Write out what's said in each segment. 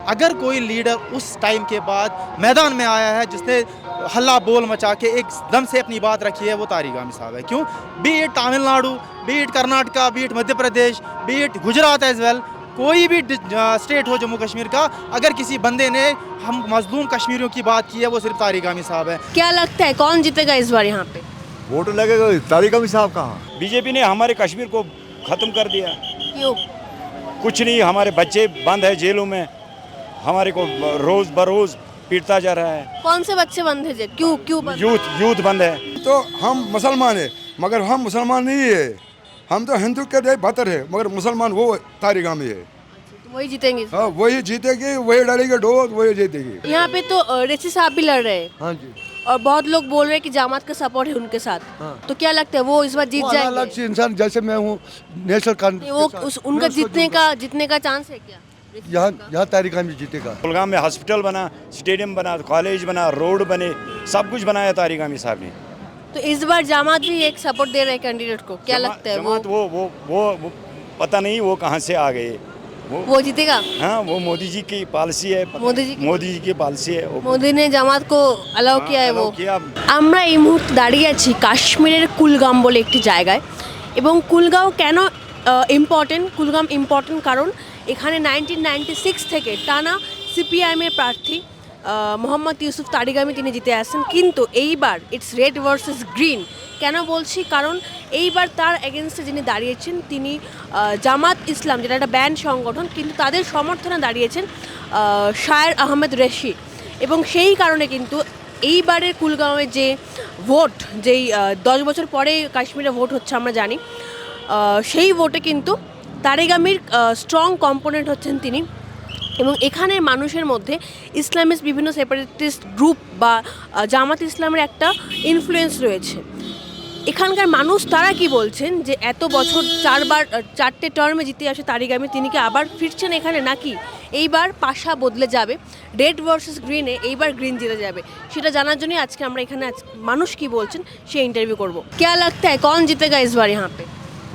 अगर कोई लीडर उस टाइम के बाद मैदान में आया है जिसने हल्ला बोल मचा के एकदम से अपनी बात रखी है, वो तारिक आमिर साहब है। क्यों? Be it Tamil Nadu, be it Karnataka, be it Madhya Pradesh, be it Gujarat as well, कोई भी स्टेट हो जम्मू कश्मीर का, अगर किसी बंदे ने हम मजलूम कश्मीरियों की बात की है, वो सिर्फ तारिक आमिर साहब है। क्या लगता है कौन जीतेगा इस बार यहाँ पे? वोट लगेगा तारिक आमिर साहब कहाँ। बीजेपी ने हमारे कश्मीर को ख़त्म कर दिया। क्यों? कुछ नहीं, हमारे बच्चे बंद है जेलों में, हमारे को रोज़ बरोज़ पीटता जा रहा है। कौन से बच्चे बंद है? क्यों क्यों बंद? यूथ बंद है। तो हम मुसलमान है, मगर हम मुसलमान नहीं है, हम तो हिंदू के लिए बेहतर है, मगर मुसलमान वो तारिक आमिर है। तो वही जीतेंगे? हाँ, वही जीतेगी, वही डालेगी डोज, वही जीतेगी। यहाँ पे तो रेसी साहब भी लड़ रहे हैं हाँ जी, और बहुत लोग बोल रहे हैं कि जामात का सपोर्ट है उनके साथ। हाँ। तो क्या लगता है वो इस बार जीत वो अलग जाएंगे? से इंसान जैसे मैं हूँ नेशनल नहीं, वो उनका जीतने का चांस है क्या? यहाँ तारिक आमिर जीतेगा। कुलगाम में हॉस्पिटल बना, स्टेडियम बना, कॉलेज बना, रोड बने, सब कुछ बनाया तारिक आमिर साहब ने। तो इस बार जामात भी एक सपोर्ट दे रहे हैं कैंडिडेट को, क्या लगता है जमात वो पता नहीं वो कहाँ से आ गए। वो जीतेगा? हाँ, वो मोदी जी की पॉलिसी है। मोदी जी की पॉलिसी है। মোদি ने জামাত को অ্যালাউ किया है वो। किया। আমরা এই মুহূর্তে দাঁড়িয়ে আছি কাশ্মীরের কুলগাম বলে একটি জায়গায় এবং কুলগাঁও কেন ইম্পর্টেন্ট? কুলগাম ইম্পর্টেন্ট কারণ এখানে 1996 থেকে টানা সিপিআইএমের প্রার্থী মোহাম্মদ ইউসুফ তারিক আমির তিনি জিতে আসছেন, কিন্তু এইবার ইটস রেড ভার্সেস গ্রিন। কেন বলছি? কারণ এইবার তার এগেনস্টে যিনি দাঁড়িয়েছেন তিনি জামাত ইসলাম, যেটা একটা ব্যান্ড সংগঠন, কিন্তু তাদের সমর্থনে দাঁড়িয়েছেন শায়ের আহমেদ রেশি। এবং সেই কারণে কিন্তু এইবারের কুলগাঁওয়ে যে ভোট, যেই 10 বছর পরে কাশ্মীরে ভোট হচ্ছে আমরা জানি, সেই ভোটে কিন্তু তারিক আমির স্ট্রং কম্পোনেন্ট হচ্ছেন তিনি। এবং এখানের মানুষের মধ্যে ইসলামিস্ট বিভিন্ন সেপারেটিস্ট গ্রুপ বা জামাত ইসলামের একটা ইনফ্লুয়েন্স রয়েছে। এখানকার মানুষ তারা কি বলছেন যে এত বছর 4টে টার্মে জিতে আসে তারিক আমির, তিনি কি আবার ফিরছেন এখানে, নাকি এইবার পাশা বদলে যাবে, রেড ভার্সেস গ্রিনে এইবার গ্রিন জিতে যাবে? সেটা জানার জন্যই আজকে আমরা এখানে মানুষ কি বলছেন সেই ইন্টারভিউ করব। क्या लगता है कौन जीतेगा इस बार यहाँ पे?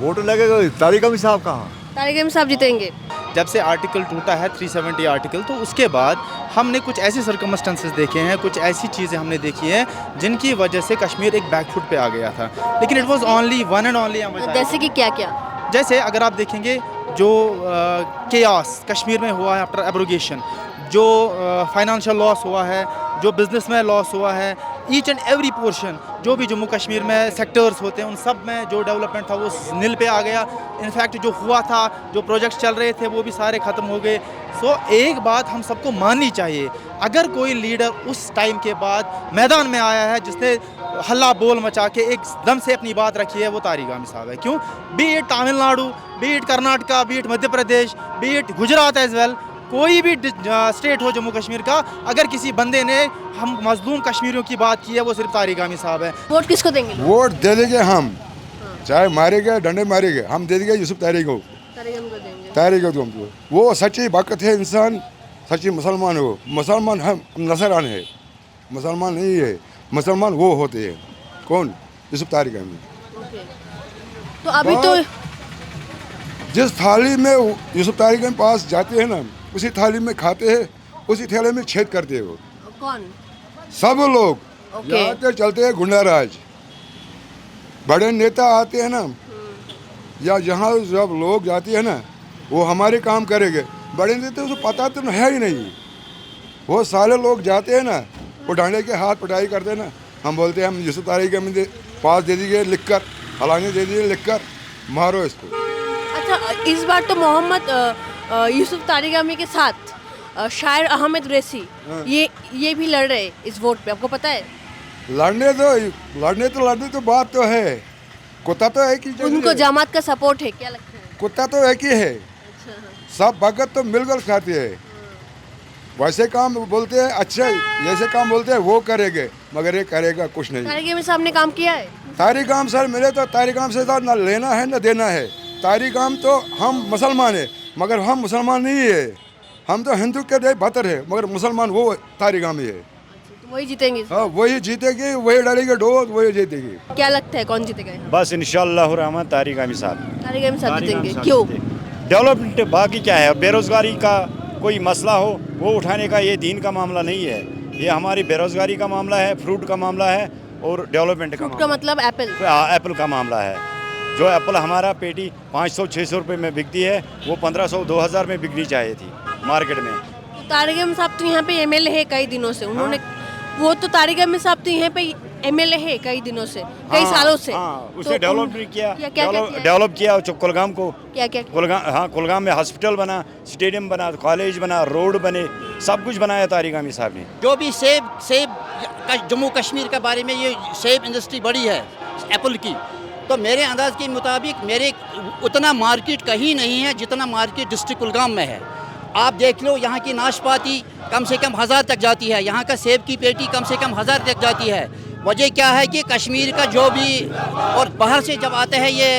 वोट लगेगा तारिक आमिर साहब कहाँ। तारिक आमिर साहब जीतेंगे। जब से आर्टिकल टूटा है 370 आर्टिकल, तो उसके बाद हमने कुछ ऐसे सर्कमस्टेंसेस देखे हैं, कुछ ऐसी चीज़ें हमने देखी हैं जिनकी वजह से कश्मीर एक बैकफुट पे आ गया था। लेकिन it was only one and only, जैसे कि क्या क्या? जैसे अगर आप देखेंगे जो केओस कश्मीर में हुआ है आफ्टर एब्रोगेशन, जो फाइनेंशियल लॉस हुआ है, जो बिजनेस में लॉस हुआ है, ईच एंड एवरी पोर्शन जो भी जम्मू कश्मीर में सेक्टर्स होते हैं उन सब में जो डेवलपमेंट था वो नील पे आ गया। इनफैक्ट जो हुआ था, जो प्रोजेक्ट्स चल रहे थे वो भी सारे ख़त्म हो गए। सो एक बात हम सबको माननी चाहिए, अगर कोई लीडर उस टाइम के बाद मैदान में आया है जिसने हल्ला बोल मचा के एकदम से अपनी बात रखी है, वो तारिक आमिर साहब है। क्यों? Be it Tamil Nadu, be it Karnataka, be it Madhya Pradesh, be it Gujarat as well, कोई भी स्टेट हो जम्मू कश्मीर का, अगर किसी बंदे ने हम मजलूम कश्मीरियों की बात की है, वो सिर्फ तारिक आमिर साहब है। वोट किसको देंगे? वोट दे देंगे हम, चाहे मारेंगे डंडे मारेंगे, हम दे देंगे यूसुफ तारिक को। तारिक को तुमको वो सच्ची बाकत है, इंसान सच्ची मुसलमान हो। मुसलमान हम नसरान है, मुसलमान नहीं है, मुसलमान वो होते हैं। कौन? यूसुफ तारिक आमिर। तो अभी तो जिस थाली में यूसुफ तारिक के पास जाते हैं ना, उसी थाली में खाते हैं, उसी थाली में छेद करते हैं वो कौन? सब लोग। ओके। यहाँ पे चलते हैं गुंडा राज, बड़े नेता आते हैं ना, या यहाँ जब लोग जाते हैं ना वो हमारे काम करेंगे, बड़े नेता उसको पता तो है ही नहीं। वो सारे लोग जाते हैं ना, वो डांडे के हाथ पटाई करते हैं ना, हम बोलते हैं हम यूसुफ तारिक के पास दे दीजिए लिख कर, हलाने दे दीजिए लिख कर, मारो इसको। अच्छा, इस बार तो मोहम्मद यूसुफ तारिक आमिर के साथ शायर अहमद रेसी ये भी लड़ रहे इस वोट पे, आपको पता है? लड़ने तो बात तो है, कुत्ता तो एक ही उनको जामात का सपोर्ट है, क्या लगता है? कुत्ता तो एक ही है, सब भगत तो मिलकर खाते हैं। वैसे काम बोलते हैं अच्छा, जैसे काम बोलते हैं वो करेंगे, मगर ये करेगा कुछ नहीं। तारिक आमिर साहब ने काम किया है? तारिक आमिर सर मिले तो तारिक आमिर से ना लेना है ना देना है। तारिक आमिर तो हम मुसलमान है, मगर हम मुसलमान नहीं है, हम तो हिंदू के लिए बेहतर है, मगर मुसलमान वो तारिक आमिर है। तो वही जीतेंगे? हाँ, वही जीतेगी, वही डालेगी डोज, वही जीतेगी। क्या लगता है कौन जीतेगा? बस इंशाअल्लाह रहमान तारिक आमिर साहब। तारिक आमिर साहब जीतेंगे। क्यों? डेवलपमेंट बाकी क्या है, बेरोजगारी का कोई मसला हो वो उठाने का ये दीन का मामला नहीं है, ये हमारी बेरोज़गारी का मामला है, फ्रूट का मामला है और डेवलपमेंट का फ्रूट का मतलब एप्पल। एप्पल का मामला है। जो एप्पल हमारा पेटी 500-600 रुपये में बिकती है वो 1500-2000 में बिकनी चाहिए थी मार्केट में। तारिक अहमद साहब तो यहाँ पे एमएलए है कई दिनों से, उन्होंने वो तो तारिक अहमद साहब तो यहाँ पे एमएलए है कई दिनों से, कई सालों से। उसने डेवलप नहीं किया, क्या डेवलप किया कुलगाम को। क्या क्या कुलगाम में हॉस्पिटल बना, स्टेडियम बना, कॉलेज बना, रोड बने, सब कुछ बनाया तारिक अहमद साहब ने। जो भी सेब जम्मू कश्मीर के बारे में ये सेब इंडस्ट्री बड़ी है एप्पल की, तो मेरे अंदाज के मुताबिक मेरे उतना मार्केट कहीं नहीं है जितना मार्केट डिस्ट्रिक्ट कुलगाम में है। आप देख लो यहाँ की नाशपाती कम से कम 1000 तक जाती है, यहाँ का सेब की पेटी कम से कम 1000 तक जाती है। वजह क्या है कि कश्मीर का जो भी, और बाहर से जब आते हैं ये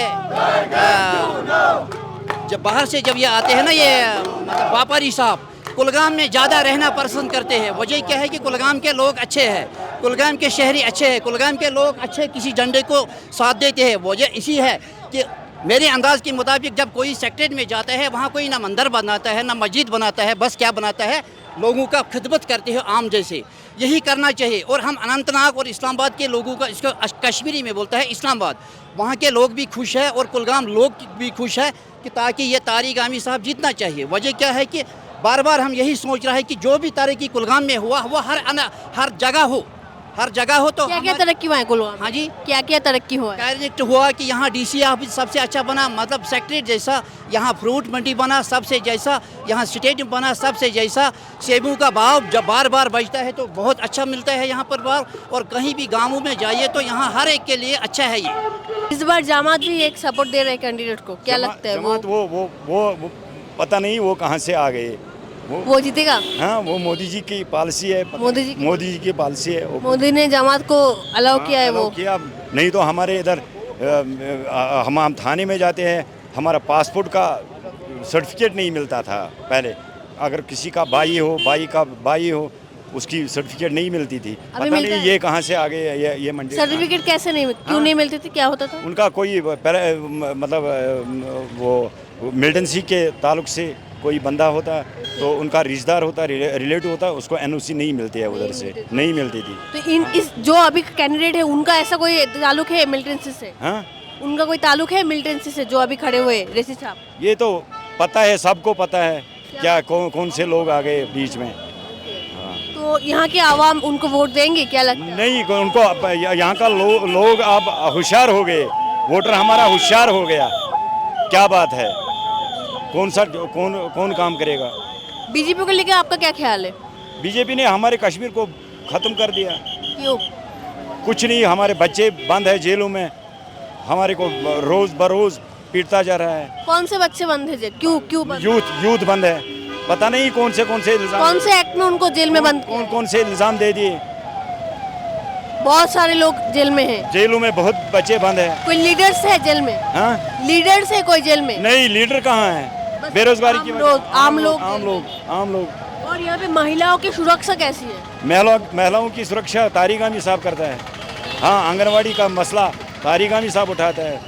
जब ये आते हैं ना ये मतलब व्यापारी साहब कुलगाम में ज़्यादा रहना पसंद करते हैं। वजह क्या है कि कुलगाम के लोग अच्छे हैं, कुलगाम के शहरी अच्छे हैं, कुलगाम के लोग अच्छे किसी झंडे को साथ देते हैं। वजह इसी है कि मेरे अंदाज़ के मुताबिक जब कोई सेक्रेट में जाता है वहाँ कोई ना मंदिर बनाता है ना मस्जिद बनाता है, बस क्या बनाता है लोगों का खिदमत करते हैं आम जैसे। यही करना चाहिए। और हम अनंतनाग और इस्लामाबाद के लोगों का, इसको कश्मीरी में बोलता है इस्लामाबाद, वहाँ के लोग भी खुश है और कुलगाम लोग भी खुश है कि ताकि ये तारिक अहमद साहब जीतना चाहिए। वजह क्या है कि बार बार हम यही सोच रहे हैं कि जो भी तरक्की कुलगाम में हुआ वो हर जगह हो, हर जगह हो। तो क्या क्या तरक्की हुआ है कुलगाम? हाँ जी, क्या क्या तरक्की हुआ है? डायरेक्ट हुआ कि यहाँ डीसी ऑफिस सबसे अच्छा बना, मतलब सेक्रेटरी जैसा, यहाँ फ्रूट मंडी बना सबसे जैसा, यहाँ स्टेडियम बना सबसे जैसा, सेबों का भाव जब बार बार बढ़ता है तो बहुत अच्छा मिलता है यहाँ पर भाव। और कहीं भी गाँवों में जाइए तो यहाँ हर एक के लिए अच्छा है ये। इस बार जमात भी एक सपोर्ट दे रहे हैं कैंडिडेट को, क्या लगता है? वो पता नहीं वो कहाँ से आ गए। वो जीतेगा? हाँ, वो मोदी जी की पॉलिसी है। मोदी जी की पॉलिसी है। मोदी ने जमात को अलाउ किया है। वो किया नहीं तो हमारे इधर हम थाने में जाते हैं, हमारा पासपोर्ट का सर्टिफिकेट नहीं मिलता था पहले। अगर किसी का भाई हो उसकी सर्टिफिकेट नहीं मिलती थी। पता नहीं ये कहाँ से आ गए ये मंडी। सर्टिफिकेट कैसे नहीं, क्यों नहीं मिलती थी, क्या होता था? उनका कोई मतलब वो मिलिटेंसी के ताल्लुक से कोई बंदा होता तो उनका रिश्तेदार होता, रिलेटिव होता, उसको एनओसी नहीं मिलती है, उधर से नहीं मिलती थी। तो इस जो अभी कैंडिडेट है उनका ऐसा कोई ताल्लुक है मिलिटेंसी से? हाँ, उनका कोई ताल्लुक है मिलिटेंसी से जो अभी खड़े हुए रेसी साहब? ये तो पता है, सबको पता है क्या कौन से लोग आ गए बीच में। तो यहाँ के आवाम उनको वोट देंगे, क्या लगता है? नहीं, उनको यहाँ का लोग अब होशियार हो गए, वोटर हमारा होशियार हो गया। क्या बात है, कौन काम करेगा? बीजेपी को लेकर आपका क्या ख्याल है? बीजेपी ने हमारे कश्मीर को ख़त्म कर दिया। क्यों? कुछ नहीं, हमारे बच्चे बंद है जेलों में, हमारे को रोज़ बरोज़ पीटता जा रहा है। कौन से बच्चे बंद है? क्यों बंद? यूथ बंद है, पता नहीं कौन से इल्ज़ाम, कौन से एक्ट में उनको जेल में बंद? कौन से इल्ज़ाम दे दिए। बहुत सारे लोग जेल में हैं। जेलों में बहुत बच्चे बंद है। कोई लीडर्स है जेल में? हाँ, लीडर्स है कोई जेल में? नहीं, लीडर कहाँ है? बेरोजगारी की वजह, आम लोग। और यहाँ पे महिलाओं की सुरक्षा कैसी है? महिलाओं की सुरक्षा तारिक अहमद साहब करता है। हाँ, आंगनवाड़ी का मसला तारिक अहमद साहब उठाता है।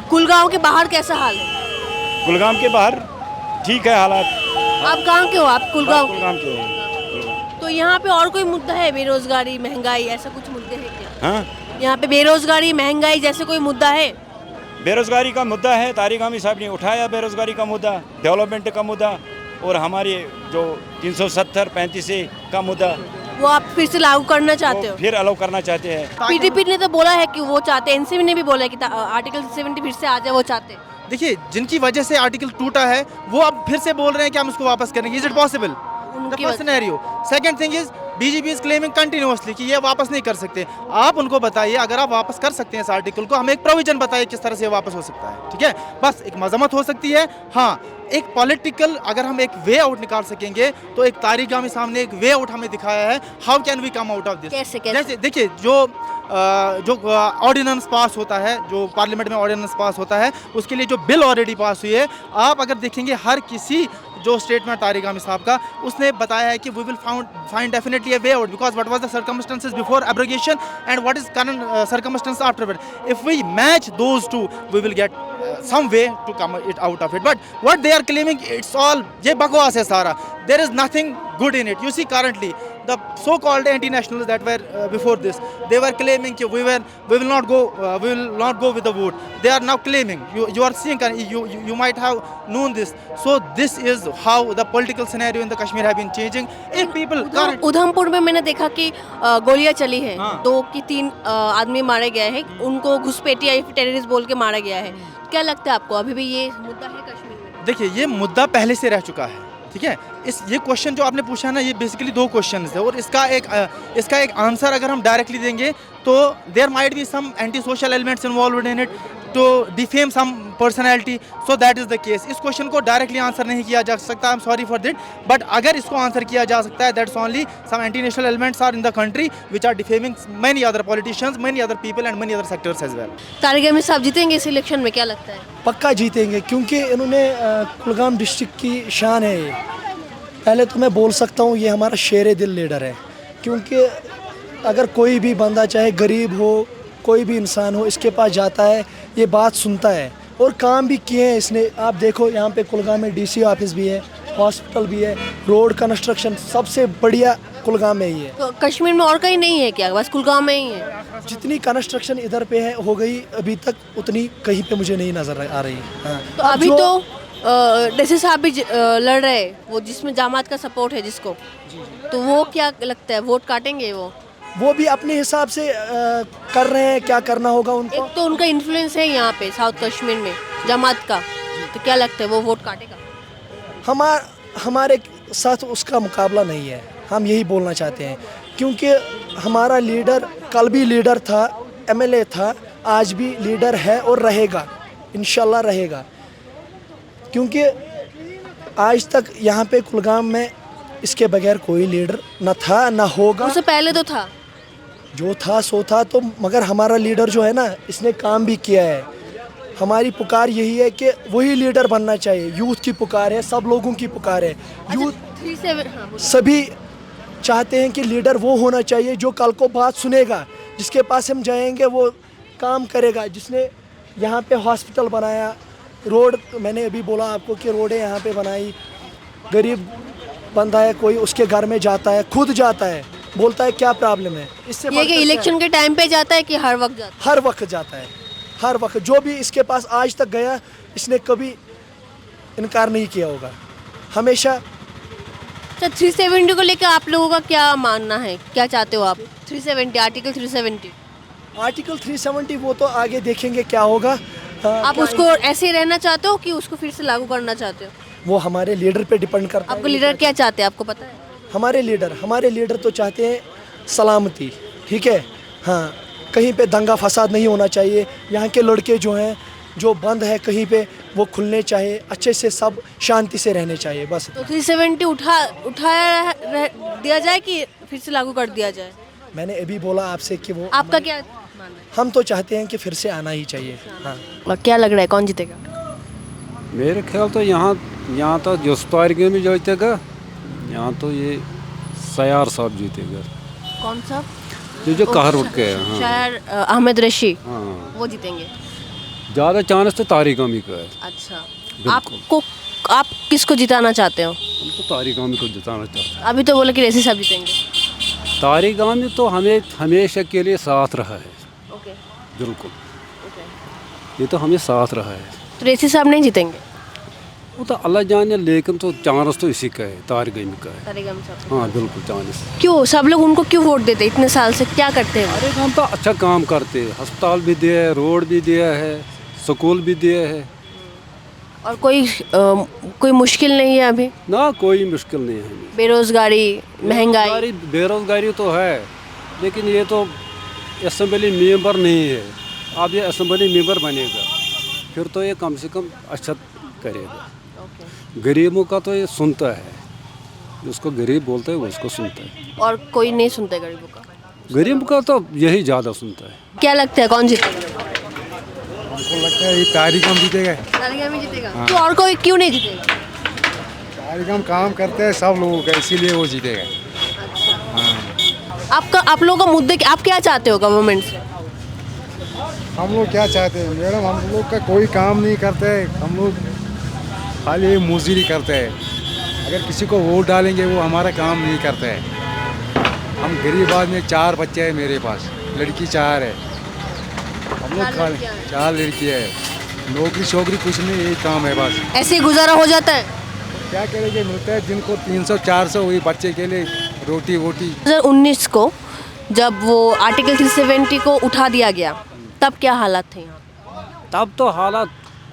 कुलगांव के बाहर कैसा हाल है? कुलगाम के बाहर ठीक है हालात। आप कहाँ के हो? आप कुलगांव के हैं। तो यहाँ पे और कोई मुद्दा है, बेरोजगारी, महंगाई, ऐसा कुछ मुद्दे हैं क्या? हाँ, यहाँ पे बेरोजगारी, महंगाई जैसे कोई मुद्दा है? बेरोजगारी का मुद्दा है, तारिक अहमद साहब ने उठाया बेरोजगारी का मुद्दा, डेवलपमेंट का मुद्दा, और हमारे जो 370-35 का मुद्दा वो आप फिर से लागू करना चाहते हो? फिर अलाउ करना चाहते हैं। पीडीपी ने तो बोला है कि वो चाहते हैं, एनसीपी ने भी बोला है कि आर्टिकल 70 फिर से आ जाए, वो चाहते हैं। देखिए, जिनकी वजह से आर्टिकल टूटा है वो अब फिर से बोल रहे हैं कि हम उसको वापस करेंगे। Is it possible? Second thing is BJP is claiming continuously कि ये वापस नहीं कर सकते। आप उनको बताइए, अगर आप वापस कर सकते हैं इस आर्टिकल को, हमें एक प्रोविजन बताइए किस तरह से वापस हो सकता है। ठीक है, बस एक मजम्मत हो सकती है। हाँ, एक पॉलिटिकल अगर हम एक वे आउट निकाल सकेंगे तो एक तारिक अहमद साहब ने एक वे आउट हमें दिखाया है। How can we come out of this? कैसे? देखिए, जो ऑर्डिनेंस पास होता है, जो पार्लियामेंट में ऑर्डिनेंस पास होता है, उसके लिए जो बिल ऑलरेडी पास हुई है, आप अगर देखेंगे हर किसी जो स्टेटमेंट तारिक अहमद साहब का, उसने बताया है कि we will find definitely a way out, because what was the circumstances before abrogation and what is current circumstance afterward. If we match those two, we will get some way to come it out of it. But what they are claiming, it's all ये बकवास है सारा. There is nothing good in it. You see currently the so-called anti-nationals that were before this, they were claiming that we will not go with the vote. They are now claiming. You are seeing, you might have known this. So this is how the political scenario in the Kashmir have been changing. If people Udhampur में मैंने देखा कि गोलियां चली है, हाँ। 2 की 3 आदमी मारे गए हैं, उनको घुसपैठिया या टेररिस्ट बोल के मारा गया है. क्या लगता है आपको अभी भी ये मुद्दा है कश्मीर में? देखिए ये मुद्दा पहले से रह चुका है, ठीक है. ये क्वेश्चन जो आपने पूछा ना, ये बेसिकली 2 क्वेश्चन है और इसका एक आंसर अगर हम डायरेक्टली देंगे तो there might be some anti social elements involved in it to defame some personality. So that is the case. इस क्वेश्चन को डायरेक्टली आंसर नहीं किया जा सकता. I am sorry for that. But अगर इसको आंसर किया जा सकता है, that's only some anti national elements are in the country which are defaming many other politicians, many other people and many other sectors as well. Tariq Ahmad साहब जीतेंगे इस election में, क्या लगता है? पक्का जीतेंगे क्योंकि इन्होंने कुलगाम डिस्ट्रिक्ट की शान है ये. पहले तो मैं बोल सकता हूँ ये हमारा शेर दिल लीडर है, क्योंकि अगर कोई भी बंदा चाहे गरीब हो, कोई भी इंसान हो, इसके पास जाता है, ये बात सुनता है और काम भी किए हैं इसने. आप देखो यहाँ पे कुलगाम में डीसी ऑफिस भी है, हॉस्पिटल भी है, रोड कंस्ट्रक्शन सबसे बढ़िया कुलगाम में ही है. तो कश्मीर में और कहीं नहीं है क्या, बस कुलगाम में ही है? जितनी कंस्ट्रक्शन इधर पे है हो गई अभी तक, उतनी कहीं पे मुझे नहीं नज़र आ रही. हाँ. तो अभी तो डीसी साहब भी लड़ रहे हैं, वो जिसमें जमात का सपोर्ट है जिसको, तो वो क्या लगता है वोट काटेंगे वो भी अपने हिसाब से कर रहे हैं, क्या करना होगा उनको. एक तो उनका इन्फ्लुएंस है यहाँ पे साउथ कश्मीर में जमात का, तो क्या लगता है वो वोट काटेगा? हमारे साथ उसका मुकाबला नहीं है, हम यही बोलना चाहते हैं. क्योंकि हमारा लीडर कल भी लीडर था, एमएलए था, आज भी लीडर है और रहेगा, इंशाल्लाह रहेगा. क्योंकि आज तक यहाँ पे कुलगाम में इसके बगैर कोई लीडर न था न होगा. उससे पहले तो था, जो था सो था. तो मगर हमारा लीडर जो है ना, इसने काम भी किया है. हमारी पुकार यही है कि वही लीडर बनना चाहिए. यूथ की पुकार है, सब लोगों की पुकार है. यूथ सभी चाहते हैं कि लीडर वो होना चाहिए जो कल को बात सुनेगा, जिसके पास हम जाएंगे वो काम करेगा. जिसने यहाँ पे हॉस्पिटल बनाया, रोड मैंने अभी बोला आपको कि रोडें यहाँ पे बनाई. गरीब बंदा है कोई, उसके घर में जाता है, खुद जाता है, बोलता है क्या प्रॉब्लम है. इससे ये कि इलेक्शन के टाइम पे जाता है कि हर वक्त जाता है? हर वक्त जाता है, हर वक्त. जो भी इसके पास आज तक गया, इसने कभी इनकार नहीं किया होगा, हमेशा. अच्छा, 370 को लेकर आप लोगों का क्या मानना है, क्या चाहते हो आप? 370 आर्टिकल 370 आर्टिकल 370 वो तो आगे देखेंगे क्या होगा. आप उसको ऐसे ही रहना चाहते हो कि उसको फिर से लागू करना चाहते हो? वो हमारे लीडर पे डिपेंड करता है. आपको लीडर क्या चाहते हैं, आपको पता है? हमारे लीडर तो चाहते हैं सलामती, ठीक है. हाँ, कहीं पे दंगा फसाद नहीं होना चाहिए. यहाँ के लड़के जो हैं, जो बंद है कहीं पे, वो खुलने चाहिए, अच्छे से सब शांति से रहने चाहिए, बस. तो 370 उठाया दिया जाए कि फिर से लागू कर दिया जाए? मैंने अभी बोला आपसे कि वो आपका क्या मानना है? हम तो चाहते हैं कि फिर से आना ही चाहिए. हाँ. और क्या लग रहा है कौन जीतेगा? मेरे ख्याल तो यहाँ तो जो तारीख में जीतेगा, यहाँ तो ये सयार साहब जीतेगा. कौन सा? जो कहर के हैं. हाँ. शायर अहमद रशी, हाँ, वो जीतेंगे. ज़्यादा चांस तो तारिक अमी का है. अच्छा, आप किसको जिताना चाहते हो? हम तो तारिक अमी को जिताना चाहते हैं. अभी तो बोले कि रेसी साहब जीतेंगे. तारिक अमी तो हमें हमेशा के लिए साथ रहा है. ओके, बिल्कुल, ये तो हमें साथ रहा है. तो रेसी साहब नहीं जीतेंगे? वो तो अल्लाह जाने, लेकिन तो चांस तो इसी का है, तारिक अमी का है. तारिक अहमद साहब. हाँ बिल्कुल चांस. क्यों सब लोग उनको क्यों वोट देते इतने साल से, क्या करते हैं? अरे हम तो अच्छा काम करते हैं, अस्पताल भी दिया है, रोड भी दिया है, स्कूल भी दिया है. और कोई मुश्किल नहीं है अभी? ना कोई मुश्किल नहीं है. बेरोजगारी, महंगाई? बेरोजगारी तो है, लेकिन ये तो असेंबली मेंबर नहीं है. अब ये असेंबली मेंबर बनेगा, फिर तो ये कम से कम अच्छा करेगा. गरीबों का तो ये सुनता है, जिसको गरीब बोलते हैं वो उसको सुनता है. और कोई नहीं सुनता है गरीबों का? गरीब का तो यही ज़्यादा सुनता है. क्या लगता है कौन जीतेगा? हमको लगता है ये तारिक हम जीतेगा. तारिक अहमद जीतेगा? तो और कोई क्यों नहीं जीतेगा? तारिक हम काम करते हैं सब लोगों का, इसीलिए वो जीतेगा. आप लोगों का मुद्दे आप क्या चाहते हो गवर्नमेंट से? हम लोग क्या चाहते हैं मैडम, हम लोग का कोई काम नहीं करते, हम लोग खाली मजदूरी करते हैं। अगर किसी को वोट डालेंगे वो हमारा काम नहीं करते हैं। हम गरीब आदमी, 4 बच्चे हैं मेरे पास, लड़की 4 है, हम लोग 4 लड़कियाँ है, नौकरी शोकरी कुछ नहीं, यही काम है बस। ऐसे ही गुजारा हो जाता है। क्या करेंगे, मिलता है जिनको 300-400, वही बच्चे के लिए रोटी वोटी। 2019 को जब वो आर्टिकल 370 को उठा दिया गया, तब क्या हालात थे यहाँ? तब तो हालात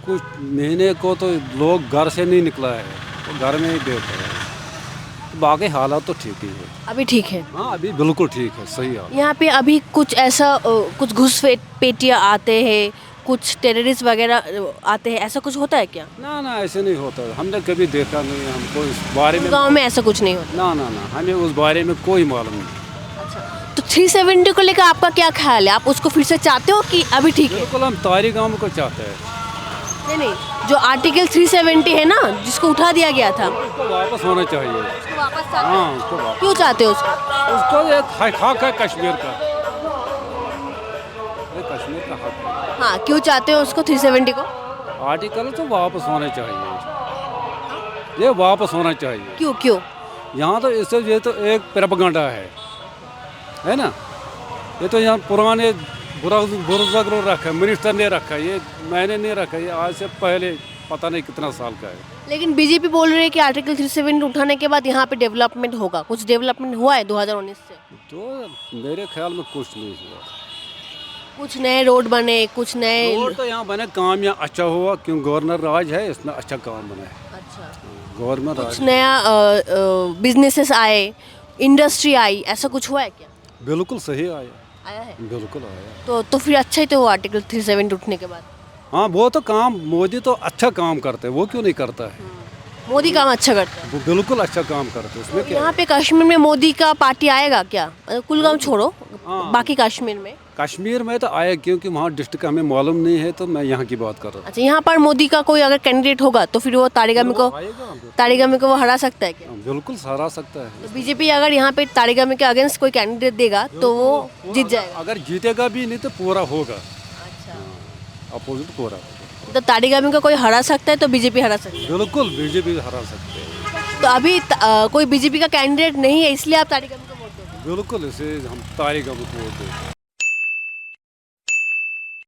कुछ महीने को तो लोग घर से नहीं निकला है, तो घर में ही बैठे हैं। बाकी हालात तो ठीक ही है। अभी ठीक है। हाँ अभी बिल्कुल ठीक है, सही हाल। यहाँ पे अभी कुछ ऐसा कुछ घुसपैठिया आते हैं, कुछ टेररिस्ट वगैरह आते हैं, ऐसा कुछ होता है क्या? ना ना ऐसे नहीं होता, हमने कभी देखा नहीं, हमको इस बारे में गांव में ऐसा कुछ नहीं होता। ना ना ना हमें उस बारे में कोई मालूम नहीं। तो 370 को लेकर आपका क्या ख्याल है? आप उसको फिर से चाहते हो कि अभी ठीक है? बिल्कुल हम तारी गांव को चाहते हैं। नहीं नहीं, जो आर्टिकल 370 है ना, जिसको उठा दिया गया था, उसको वापस होना चाहिए। उसको वापस चाहते हाँ हो? उसको वापस। क्यों चाहते हो उसको? उसको एक हक है कश्मीर का, ये कश्मीर का हक है। हाँ, क्यों चाहते हो उसको 370 को? आर्टिकल तो वापस होना चाहिए, ये वापस होना चाहिए। क्यों क्यों? यहाँ तो इससे ये तो एक प्रोपेगेंडा है ना। ये तो यहाँ पुराने बुजुर्ग रखा है, मिनिस्टर ने रखा है, ये मैंने नहीं रखा, ये आज से पहले पता नहीं कितना साल का है। लेकिन बीजेपी बोल रही है कि आर्टिकल 370 उठाने के बाद यहाँ पे डेवलपमेंट होगा। कुछ डेवलपमेंट हुआ है 2019 से? तो मेरे ख्याल में कुछ नहीं हुआ। कुछ नए रोड बने, कुछ नए। रोड तो यहाँ बने, काम यहाँ अच्छा हुआ, क्यों गवर्नर राज है, इसमें अच्छा काम बना है। अच्छा, गवर्नर कुछ राज नया बिजनेसेस आए, इंडस्ट्री आई, ऐसा कुछ हुआ है क्या? बिल्कुल सही आया है। बिल्कुल आया। तो फिर अच्छा ही तो हुआ आर्टिकल 370 उठने के बाद। हाँ वो तो काम मोदी तो अच्छा काम करते हैं, वो क्यों नहीं करता है? मोदी काम अच्छा करता है। वो बिल्कुल अच्छा काम करते हैं, उसमें क्या यहाँ पे कश्मीर में मोदी का पार्टी आएगा क्या? कुलगाम छोड़ो, बाकी कश्मीर में। कश्मीर में तो आया, क्योंकि वहाँ डिस्ट्रिक्ट हमें मालूम नहीं है, तो मैं यहाँ की बात कर रहा हूँ। अच्छा, यहाँ पर मोदी का कोई अगर कैंडिडेट होगा तो फिर वो तारिगामी को वो हरा सकता है क्या? बिल्कुल हरा सकता है। तो बीजेपी अगर यहाँ पे तारिगामी के अगेंस्ट कोई कैंडिडेट देगा तो वो जीत जाएगा। अगर जीतेगा भी नहीं तो पूरा होगा, अच्छा, अपोजिट पूरा। तो तारिगामी को कोई हरा सकता है तो बीजेपी हरा सकती है। बिल्कुल बीजेपी हरा सकते हैं। तो अभी कोई बीजेपी का कैंडिडेट नहीं है, इसलिए आप तारिगामी को वोट दोगे? बिल्कुल इसे हम तारिगामी को वोट देते हैं।